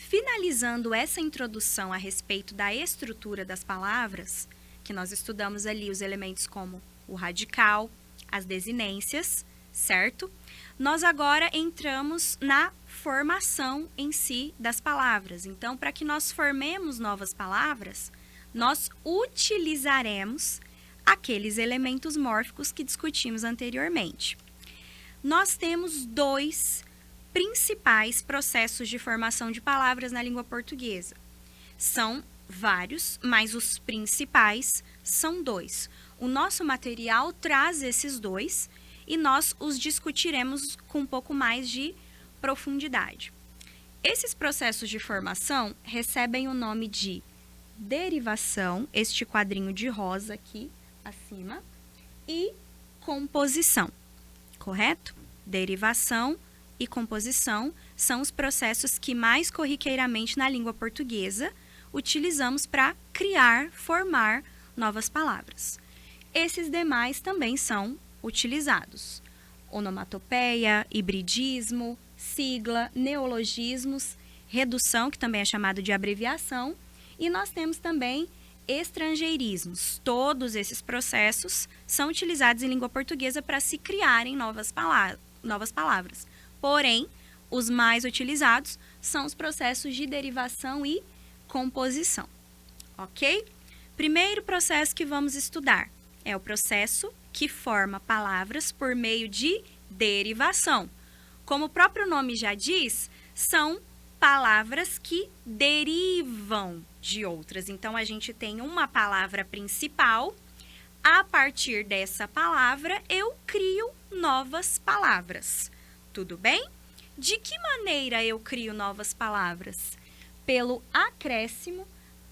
finalizando essa introdução a respeito da estrutura das palavras, que nós estudamos ali os elementos como o radical, as desinências, certo? Nós agora entramos na formação em si das palavras. Então, para que nós formemos novas palavras, nós utilizaremos aqueles elementos mórficos que discutimos anteriormente. Nós temos dois principais processos de formação de palavras na língua portuguesa. São vários, mas os principais são dois. O nosso material traz esses dois e nós os discutiremos com um pouco mais de profundidade. Esses processos de formação recebem o nome de derivação, este quadrinho de rosa aqui acima, e composição, correto? Derivação e composição são os processos que mais corriqueiramente na língua portuguesa utilizamos para criar, formar novas palavras. Esses demais também são utilizados. Onomatopeia, hibridismo, sigla, neologismos, redução, que também é chamado de abreviação, e nós temos também estrangeirismos. Todos esses processos são utilizados em língua portuguesa para se criarem novas palavras. Porém, os mais utilizados são os processos de derivação e composição. Ok? Primeiro processo que vamos estudar é o processo que forma palavras por meio de derivação. Como o próprio nome já diz, são palavras que derivam de outras. Então, a gente tem uma palavra principal. A partir dessa palavra, eu crio novas palavras. Tudo bem? De que maneira eu crio novas palavras? Pelo acréscimo,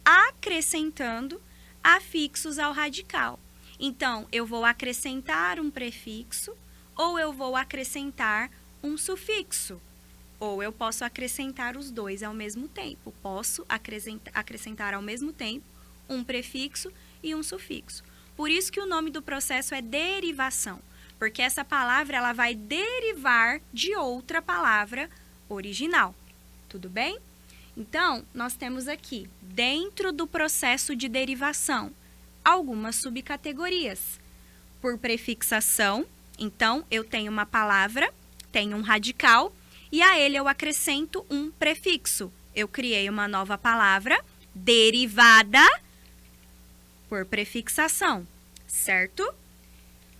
acrescentando afixos ao radical. Então, eu vou acrescentar um prefixo ou eu vou acrescentar um sufixo. Ou eu posso acrescentar os dois ao mesmo tempo. Posso acrescentar ao mesmo tempo um prefixo e um sufixo. Por isso que o nome do processo é derivação, porque essa palavra ela vai derivar de outra palavra original. Tudo bem? Então, nós temos aqui, dentro do processo de derivação, algumas subcategorias. Por prefixação, então, eu tenho uma palavra, tenho um radical, e a ele eu acrescento um prefixo. Eu criei uma nova palavra derivada por prefixação, certo?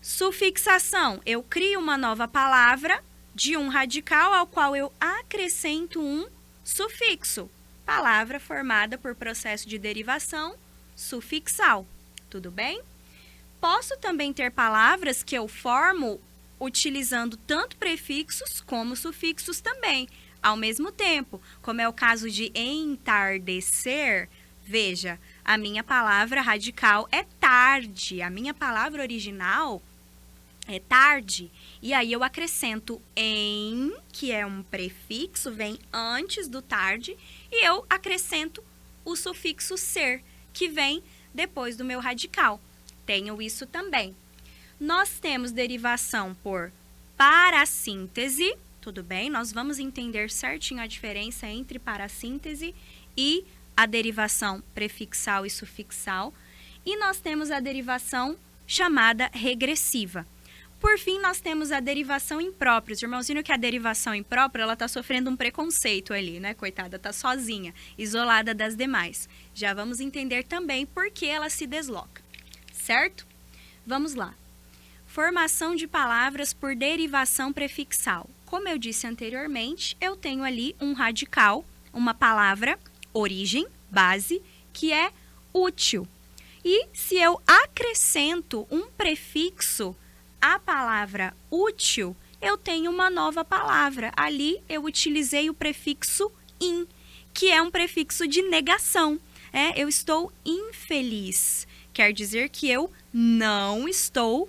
Sufixação, eu crio uma nova palavra de um radical ao qual eu acrescento um sufixo. Palavra formada por processo de derivação sufixal. Tudo bem? Posso também ter palavras que eu formo utilizando tanto prefixos como sufixos também, ao mesmo tempo, como é o caso de entardecer. Veja, a minha palavra radical é tarde, a minha palavra original é tarde, e aí eu acrescento em, que é um prefixo, vem antes do tarde, e eu acrescento o sufixo ser, que vem depois do meu radical. Tenho isso também. Nós temos derivação por parassíntese, tudo bem? Nós vamos entender certinho a diferença entre parassíntese e a derivação prefixal e sufixal. E nós temos a derivação chamada regressiva. Por fim, nós temos a derivação imprópria. Os irmãos viram que a derivação imprópria, ela está sofrendo um preconceito ali, né? Coitada, está sozinha, isolada das demais. Já vamos entender também por que ela se desloca, certo? Vamos lá. Formação de palavras por derivação prefixal. Como eu disse anteriormente, eu tenho ali um radical, uma palavra, origem, base, que é útil. E se eu acrescento um prefixo à palavra útil, eu tenho uma nova palavra. Ali eu utilizei o prefixo in, que é um prefixo de negação. Eu estou infeliz. Quer dizer que eu não estou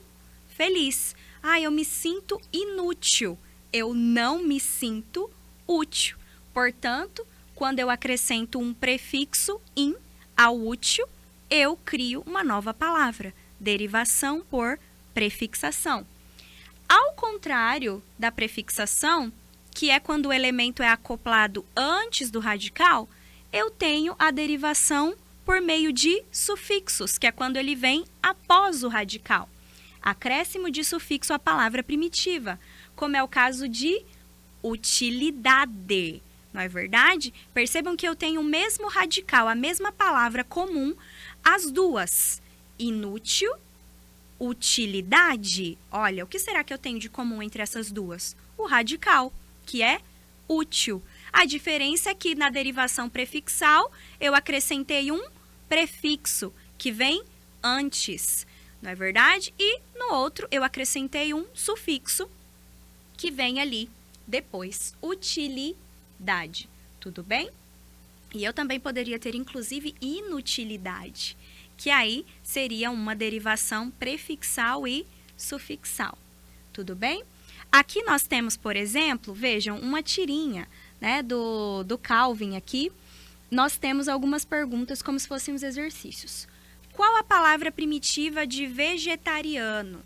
feliz. Eu me sinto inútil. Eu não me sinto útil. Portanto, quando eu acrescento um prefixo in ao útil, eu crio uma nova palavra. Derivação por prefixação. Ao contrário da prefixação, que é quando o elemento é acoplado antes do radical, eu tenho a derivação por meio de sufixos, que é quando ele vem após o radical. Acréscimo de sufixo à palavra primitiva, como é o caso de utilidade. Não é verdade? Percebam que eu tenho o mesmo radical, a mesma palavra comum, as duas. Inútil, utilidade. Olha, o que será que eu tenho de comum entre essas duas? O radical, que é útil. A diferença é que na derivação prefixal, eu acrescentei um prefixo, que vem antes. Não é verdade? E no outro, eu acrescentei um sufixo, que vem ali depois. Utilidade. Tudo bem? E eu também poderia ter, inclusive, inutilidade, que aí seria uma derivação prefixal e sufixal. Tudo bem? Aqui nós temos, por exemplo, vejam, uma tirinha, né, do Calvin aqui. Nós temos algumas perguntas como se fossem os exercícios. Qual a palavra primitiva de vegetariano?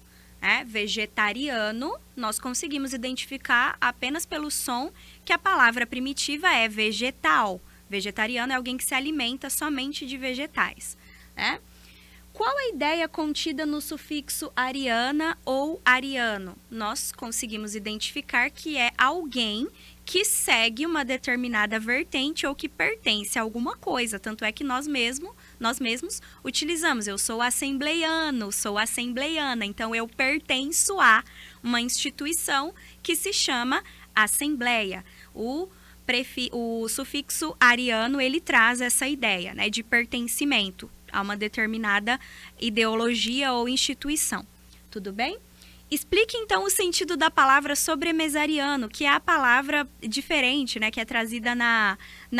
Vegetariano, nós conseguimos identificar apenas pelo som que a palavra primitiva é vegetal. Vegetariano é alguém que se alimenta somente de vegetais. Qual a ideia contida no sufixo ariana ou ariano? Nós conseguimos identificar que é alguém que segue uma determinada vertente ou que pertence a alguma coisa. Tanto é que nós mesmos utilizamos. Eu sou assembleiano, sou assembleiana. Então, eu pertenço a uma instituição que se chama assembleia. O sufixo ariano, ele traz essa ideia, né, de pertencimento a uma determinada ideologia ou instituição. Tudo bem? Explique, então, o sentido da palavra sobremesariano, que é a palavra diferente, né, que é trazida na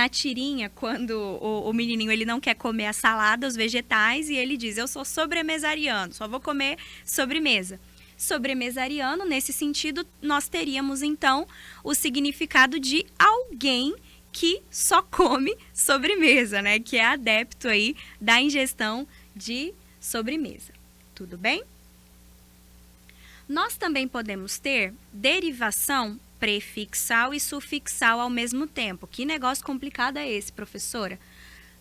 tirinha, quando o menininho ele não quer comer a salada, os vegetais, e ele diz, eu sou sobremesariano, só vou comer sobremesa. Sobremesariano, nesse sentido, nós teríamos, então, o significado de alguém que só come sobremesa, né, que é adepto aí da ingestão de sobremesa. Tudo bem? Nós também podemos ter derivação prefixal e sufixal ao mesmo tempo. Que negócio complicado é esse, professora?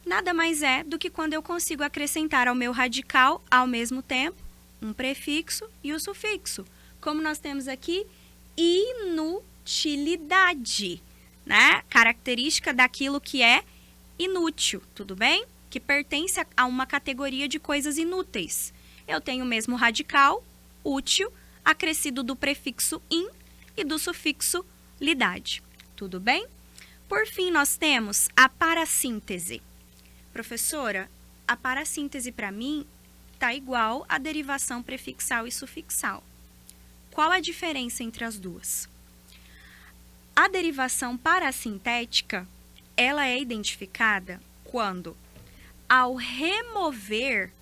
Nada mais é do que quando eu consigo acrescentar ao meu radical, ao mesmo tempo, um prefixo e o sufixo. Como nós temos aqui, inutilidade, né? Característica daquilo que é inútil, tudo bem? Que pertence a uma categoria de coisas inúteis. Eu tenho o mesmo radical, útil, acrescido do prefixo in e do sufixo lidade. Tudo bem? Por fim, nós temos a parassíntese. Professora, a parassíntese para mim está igual à derivação prefixal e sufixal. Qual a diferença entre as duas? A derivação parassintética, ela é identificada quando, ao remover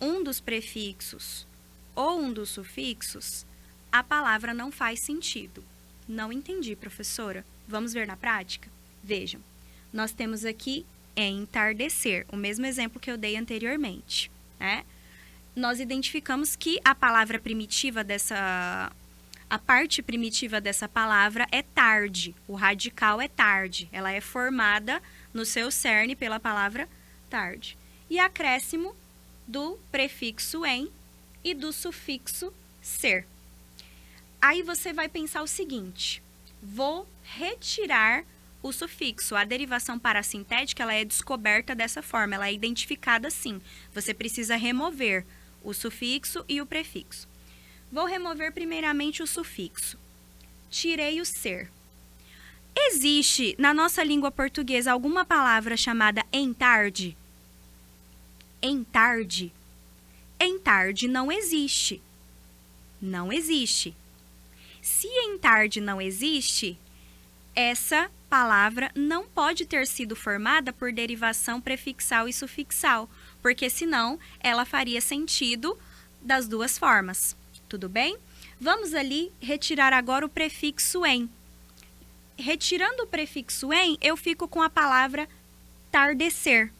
um dos prefixos ou um dos sufixos, a palavra não faz sentido. Não entendi, professora. Vamos ver na prática? Vejam, nós temos aqui entardecer, o mesmo exemplo que eu dei anteriormente, né? Nós identificamos que a palavra primitiva a parte primitiva dessa palavra é tarde, o radical é tarde, ela é formada no seu cerne pela palavra tarde. E acréscimo do prefixo em e do sufixo ser. Aí você vai pensar o seguinte, vou retirar o sufixo. A derivação parassintética, ela é descoberta dessa forma, ela é identificada assim. Você precisa remover o sufixo e o prefixo. Vou remover primeiramente o sufixo. Tirei o ser. Existe na nossa língua portuguesa alguma palavra chamada entarde? Entarde? Entarde não existe. Não existe. Se entarde não existe, essa palavra não pode ter sido formada por derivação prefixal e sufixal, porque senão ela faria sentido das duas formas. Tudo bem? Vamos ali retirar agora o prefixo em. Retirando o prefixo em, eu fico com a palavra tardecer.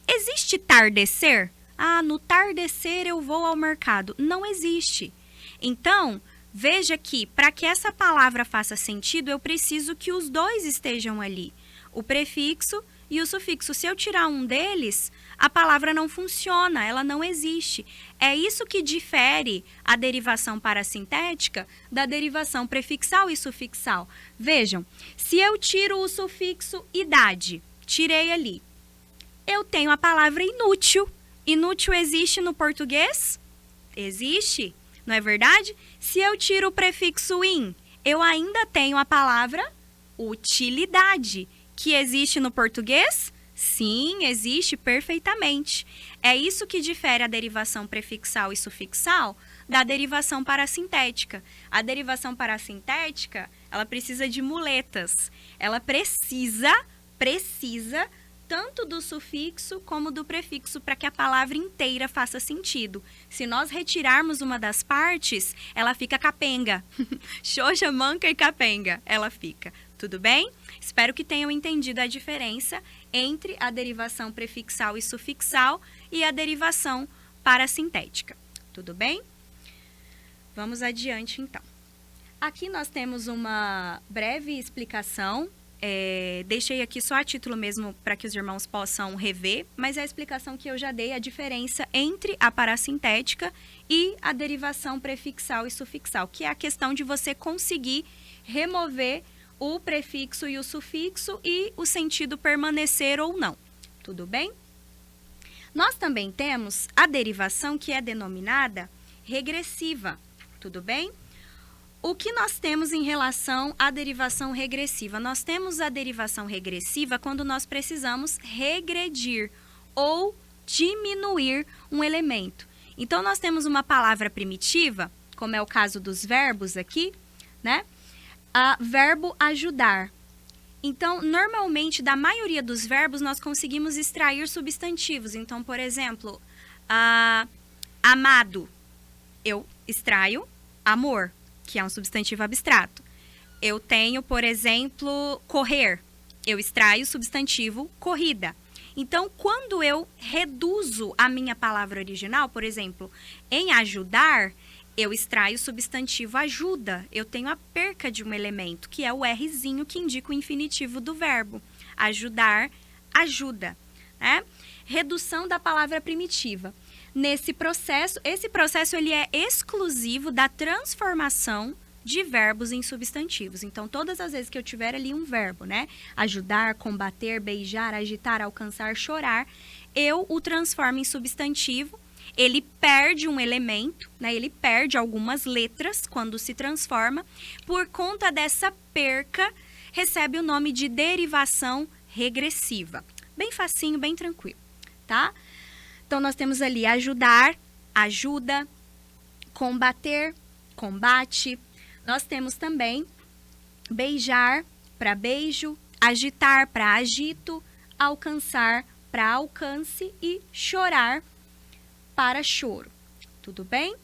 Existe tardecer? Ah, no tardecer eu vou ao mercado. Não existe. Então, Veja que, para que essa palavra faça sentido, eu preciso que os dois estejam ali, o prefixo e o sufixo. Se eu tirar um deles, a palavra não funciona, ela não existe. É isso que difere a derivação parassintética da derivação prefixal e sufixal. Vejam, se eu tiro o sufixo idade, tirei ali, eu tenho a palavra inútil. Inútil existe no português? Existe, não é verdade? Se eu tiro o prefixo in, eu ainda tenho a palavra utilidade, que existe no português? Sim, existe perfeitamente. É isso que difere a derivação prefixal e sufixal da derivação parassintética. A derivação parassintética, ela precisa de muletas. Ela precisa tanto do sufixo como do prefixo para que a palavra inteira faça sentido. Se nós retirarmos uma das partes, ela fica capenga. Xoxa, manca e capenga, ela fica. Tudo bem? Espero que tenham entendido a diferença entre a derivação prefixal e sufixal e a derivação parassintética. Tudo bem? Vamos adiante, então. Aqui nós temos uma breve explicação. Deixei aqui só a título mesmo para que os irmãos possam rever, mas é a explicação que eu já dei, a diferença entre a parassintética e a derivação prefixal e sufixal, que é a questão de você conseguir remover o prefixo e o sufixo e o sentido permanecer ou não. Tudo bem? Nós também temos a derivação que é denominada regressiva. Tudo bem? O que nós temos em relação à derivação regressiva? Nós temos a derivação regressiva quando nós precisamos regredir ou diminuir um elemento. Então, nós temos uma palavra primitiva, como é o caso dos verbos aqui, né? Verbo ajudar. Então, normalmente, da maioria dos verbos, nós conseguimos extrair substantivos. Então, por exemplo, amado, eu extraio amor, que é um substantivo abstrato. Eu tenho, por exemplo, correr. Eu extraio o substantivo corrida. Então, quando eu reduzo a minha palavra original, por exemplo, em ajudar, eu extraio o substantivo ajuda. Eu tenho a perca de um elemento, que é o Rzinho que indica o infinitivo do verbo. Ajudar, ajuda. Né? Redução da palavra primitiva. Esse processo ele é exclusivo da transformação de verbos em substantivos. Então, todas as vezes que eu tiver ali um verbo, né? Ajudar, combater, beijar, agitar, alcançar, chorar, eu o transformo em substantivo. Ele perde um elemento, né? Ele perde algumas letras quando se transforma. Por conta dessa perca, recebe o nome de derivação regressiva. Bem facinho, bem tranquilo, tá? Então, nós temos ali ajudar, ajuda, combater, combate. Nós temos também beijar para beijo, agitar para agito, alcançar para alcance e chorar para choro. Tudo bem?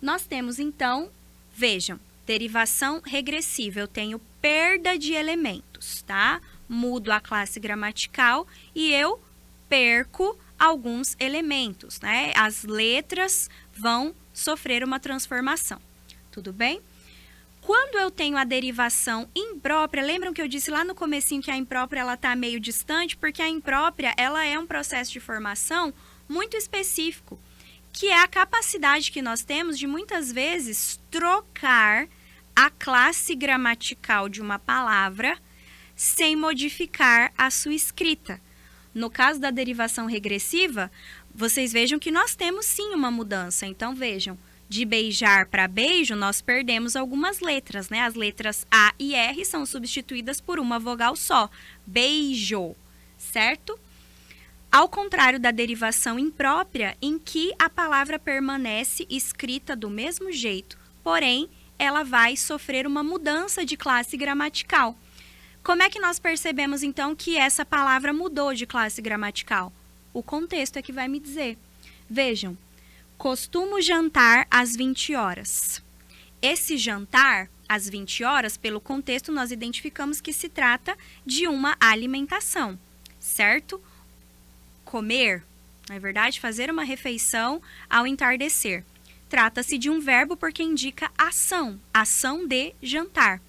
Nós temos, então, vejam, derivação regressiva. Eu tenho perda de elementos, tá? Mudo a classe gramatical e eu perco alguns elementos, né? As letras vão sofrer uma transformação. Tudo bem? Quando eu tenho a derivação imprópria, lembram que eu disse lá no comecinho que a imprópria ela tá meio distante, porque a imprópria ela é um processo de formação muito específico, que é a capacidade que nós temos de muitas vezes trocar a classe gramatical de uma palavra sem modificar a sua escrita. No caso da derivação regressiva, vocês vejam que nós temos sim uma mudança. Então, vejam, de beijar para beijo, nós perdemos algumas letras, né? As letras A e R são substituídas por uma vogal só. Beijo, certo? Ao contrário da derivação imprópria, em que a palavra permanece escrita do mesmo jeito, porém, ela vai sofrer uma mudança de classe gramatical. Como é que nós percebemos, então, que essa palavra mudou de classe gramatical? O contexto é que vai me dizer. Vejam, costumo jantar às 20 horas. Esse jantar às 20 horas, pelo contexto, nós identificamos que se trata de uma alimentação, certo? Comer, não é verdade? Fazer uma refeição ao entardecer. trata-se de um verbo porque indica ação, ação de jantar.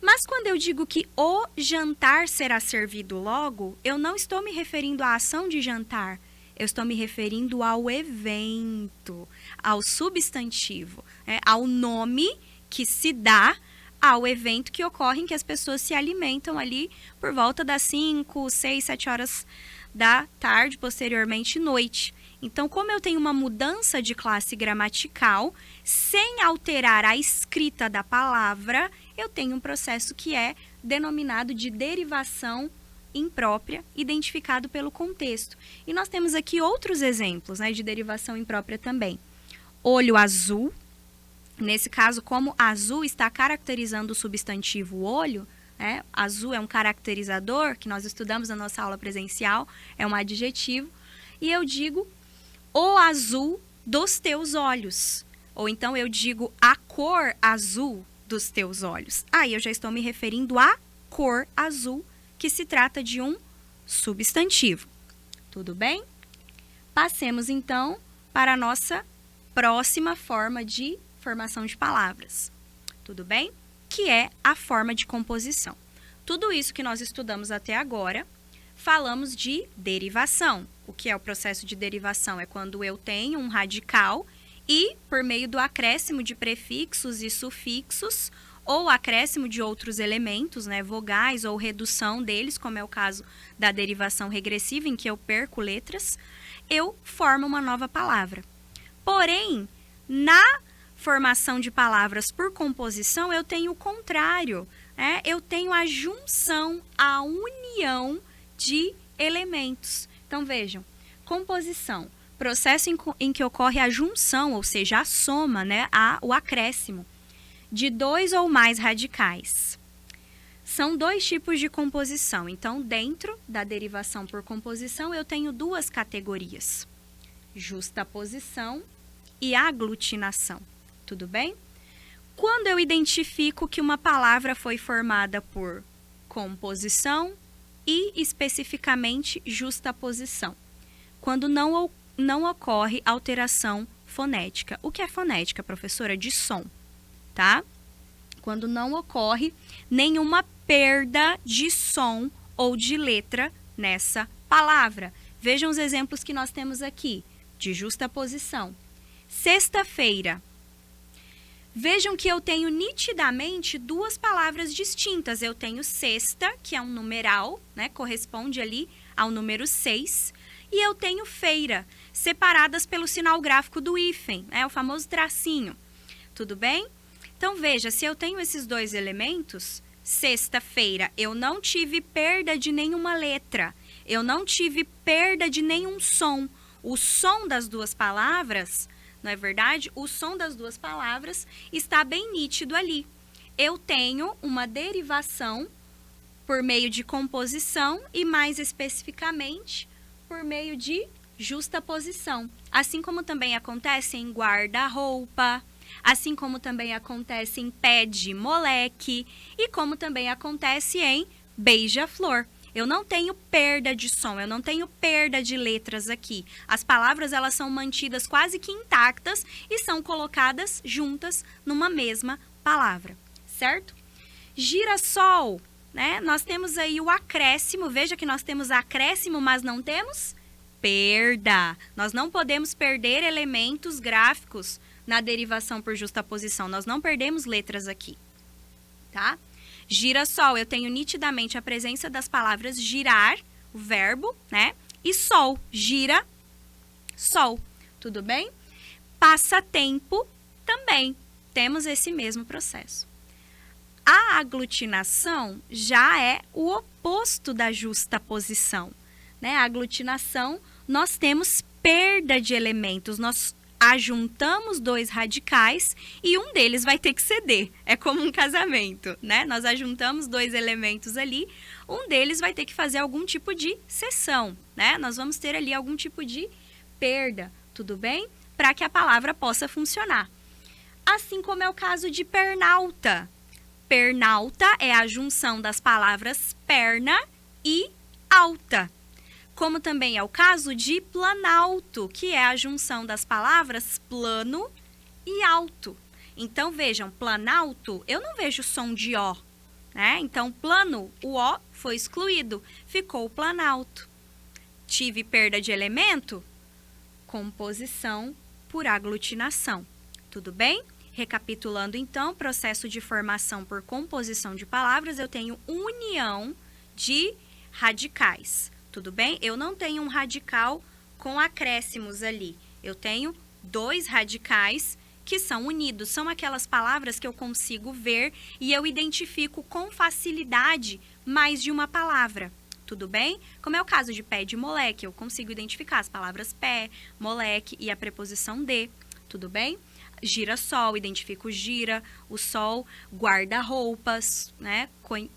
Mas quando eu digo que o jantar será servido logo, eu não estou me referindo à ação de jantar, eu estou me referindo ao evento, ao substantivo, ao nome que se dá ao evento que ocorre em que as pessoas se alimentam ali por volta das 5, 6, 7 horas da tarde, posteriormente noite. Então, como eu tenho uma mudança de classe gramatical, sem alterar a escrita da palavra, eu tenho um processo que é denominado de derivação imprópria, identificado pelo contexto. E nós temos aqui outros exemplos, de derivação imprópria também. Olho azul. Nesse caso, como azul está caracterizando o substantivo olho, azul é um caracterizador que nós estudamos na nossa aula presencial, é um adjetivo, e eu digo o azul dos teus olhos. Ou então eu digo a cor azul dos teus olhos. Aí eu já estou me referindo à cor azul, que se trata de um substantivo. Tudo bem? Passemos então para a nossa próxima forma de formação de palavras. Tudo bem? Que é a forma de composição. Tudo isso que nós estudamos até agora, falamos de derivação. O que é o processo de derivação? É quando eu tenho um radical e, por meio do acréscimo de prefixos e sufixos, ou acréscimo de outros elementos, vogais, ou redução deles, como é o caso da derivação regressiva, em que eu perco letras, eu formo uma nova palavra. Porém, na formação de palavras por composição, eu tenho o contrário, eu tenho a junção, a união de elementos. Então, vejam, composição, processo em que ocorre a junção, ou seja, a soma, o acréscimo, de dois ou mais radicais. São dois tipos de composição. Então, dentro da derivação por composição, eu tenho duas categorias: justaposição e aglutinação. Tudo bem? Quando eu identifico que uma palavra foi formada por composição e, especificamente, justaposição. Quando não ocorre alteração fonética. O que é fonética, professora? De som, tá? Quando não ocorre nenhuma perda de som ou de letra nessa palavra. Vejam os exemplos que nós temos aqui, de justaposição. Sexta-feira. Vejam que eu tenho nitidamente duas palavras distintas. Eu tenho sexta, que é um numeral, corresponde ali ao número 6, e eu tenho feira, separadas pelo sinal gráfico do hífen, o famoso tracinho. Tudo bem? Então, veja, se eu tenho esses dois elementos, sexta-feira, eu não tive perda de nenhuma letra, eu não tive perda de nenhum som. O som das duas palavras, não é verdade? O som das duas palavras está bem nítido ali. Eu tenho uma derivação por meio de composição e, mais especificamente, por meio de justaposição. Assim como também acontece em guarda-roupa, assim como também acontece em pé de moleque e como também acontece em beija-flor. Eu não tenho perda de som, eu não tenho perda de letras aqui. As palavras, elas são mantidas quase que intactas e são colocadas juntas numa mesma palavra, certo? Girassol, nós temos aí o acréscimo, veja que nós temos acréscimo, mas não temos perda. Nós não podemos perder elementos gráficos na derivação por justaposição, nós não perdemos letras aqui, tá? Girassol, eu tenho nitidamente a presença das palavras girar, o verbo, e sol, gira, sol, tudo bem? Passatempo, também temos esse mesmo processo. A aglutinação já é o oposto da justaposição, A aglutinação, nós temos perda de elementos, nós ajuntamos dois radicais e um deles vai ter que ceder. É como um casamento, Nós ajuntamos dois elementos ali, um deles vai ter que fazer algum tipo de cessão, Nós vamos ter ali algum tipo de perda, tudo bem? Para que a palavra possa funcionar. Assim como é o caso de pernalta. Pernalta é a junção das palavras perna e alta. Como também é o caso de planalto, que é a junção das palavras plano e alto. Então, vejam, planalto, eu não vejo som de O, né? Então, plano, o O foi excluído, ficou o planalto. Tive perda de elemento? Composição por aglutinação. Tudo bem? Recapitulando, então, processo de formação por composição de palavras, eu tenho união de radicais. Tudo bem? Eu não tenho um radical com acréscimos ali. Eu tenho 2 radicais que são unidos. São aquelas palavras que eu consigo ver e eu identifico com facilidade mais de uma palavra. Tudo bem? Como é o caso de pé de moleque, eu consigo identificar as palavras pé, moleque e a preposição de. Tudo bem? Girassol, identifico gira, o sol, guarda-roupas, né?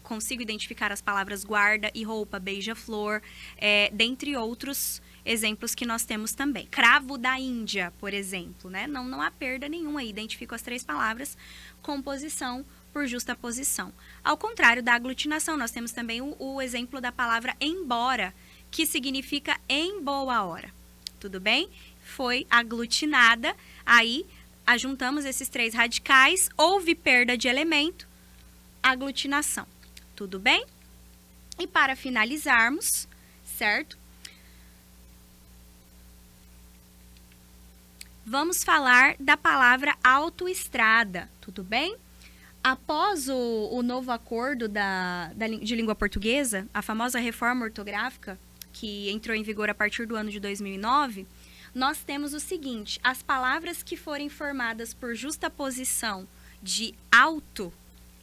Consigo identificar as palavras guarda e roupa, beija-flor, dentre outros exemplos que nós temos também. Cravo da Índia, por exemplo, né? Não há perda nenhuma aí, identifico as 3 palavras, composição por justaposição. Ao contrário da aglutinação, nós temos também o exemplo da palavra embora, que significa em boa hora. Tudo bem? Foi aglutinada, aí ajuntamos esses 3 radicais, houve perda de elemento, aglutinação. Tudo bem? E para finalizarmos, certo? Vamos falar da palavra autoestrada, tudo bem? Após o novo acordo de língua portuguesa, a famosa reforma ortográfica, que entrou em vigor a partir do ano de 2009, nós temos o seguinte: as palavras que forem formadas por justaposição de auto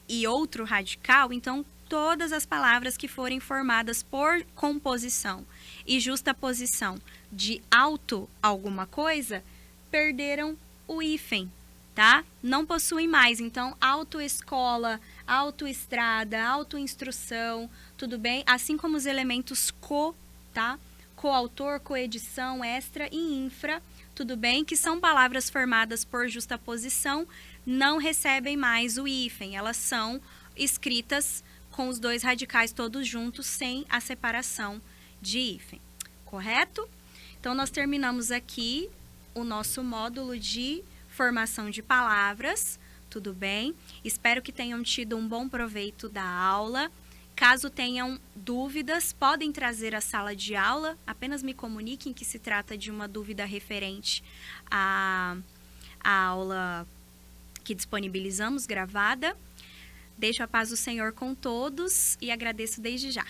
e outro radical, então todas as palavras que forem formadas por composição e justaposição de auto alguma coisa, perderam o hífen, tá? Não possuem mais. Então, autoescola, autoestrada, autoinstrução, tudo bem? Assim como os elementos co, tá? Coautor, coedição, extra e infra, tudo bem? Que são palavras formadas por justaposição, não recebem mais o hífen. Elas são escritas com os 2 radicais todos juntos, sem a separação de hífen. Correto? Então, nós terminamos aqui o nosso módulo de formação de palavras, tudo bem? Espero que tenham tido um bom proveito da aula. Caso tenham dúvidas, podem trazer à sala de aula, apenas me comuniquem que se trata de uma dúvida referente à aula que disponibilizamos gravada. Deixo a paz do Senhor com todos e agradeço desde já.